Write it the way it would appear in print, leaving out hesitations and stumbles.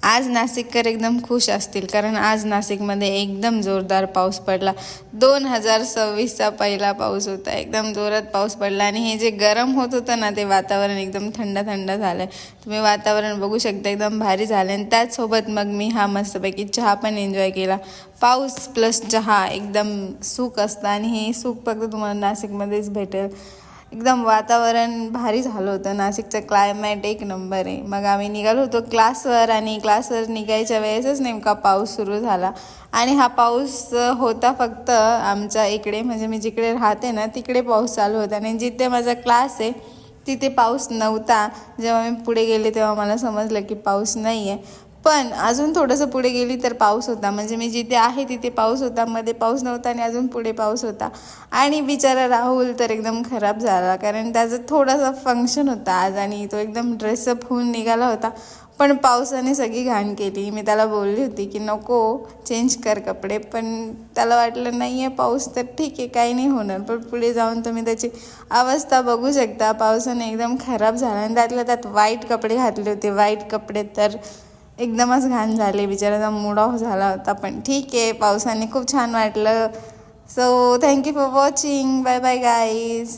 आज नाशिककर एकदम खुश असतील, कारण आज नाशिकमध्ये एकदम जोरदार पाऊस पडला. 2026चा पहिला पाऊस होता. एकदम जोरात पाऊस पडला आणि हे जे गरम होत होतं ना, ते वातावरण एकदम थंड थंड झालं. तुम्ही वातावरण बघू शकता, एकदम भारी झालं. आणि त्याचसोबत मग मी हा मस्तपैकी चहा पण एन्जॉय केला. पाऊस प्लस चहा एकदम सुख असतं आणि हे सुख फक्त तुम्हाला नाशिकमध्येच भेटेल. एकदम वातावरण भारी झालं होतं. नाशिकचं क्लायमेट एक नंबर आहे. मग आम्ही निघालो होतो क्लासवर आणि क्लासवर निघायच्या वेळेसच नेमका पाऊस सुरू झाला. आणि हा पाऊस होता फक्त आमच्या इकडे, म्हणजे मी जिकडे राहते ना तिकडे पाऊस चालू होता आणि जिथे माझा क्लास आहे तिथे पाऊस नव्हता. जेव्हा मी पुढे गेले तेव्हा मला समजलं की पाऊस नाही आहे. पण अजून थोडंसं पुढे गेली तर पाऊस होता. म्हणजे मी जिथे आहे तिथे पाऊस होता, मध्ये पाऊस नव्हता आणि अजून पुढे पाऊस होता. आणि बिचारा राहुल तर एकदम खराब झाला, कारण त्याचं थोडासा फंक्शन होता आज आणि तो एकदम ड्रेसअप होऊन निघाला होता. पण पावसाने सगळी घाण केली. मी त्याला बोलली होती की नको चेंज कर कपडे, पण त्याला वाटलं नाही आहे पाऊस तर ठीक आहे काही नाही होणार. पण पुढे जाऊन तुम्ही त्याची अवस्था बघू शकता. पावसाने एकदम खराब झाला आणि त्यातल्या त्यात वाईट कपडे घातले होते. वाईट कपडे तर एकदमच घाण झाले. बिचाराचा मूड ऑफ झाला होता. पण ठीक आहे, पावसाने खूप छान वाटलं. So thank you for watching. Bye bye guys.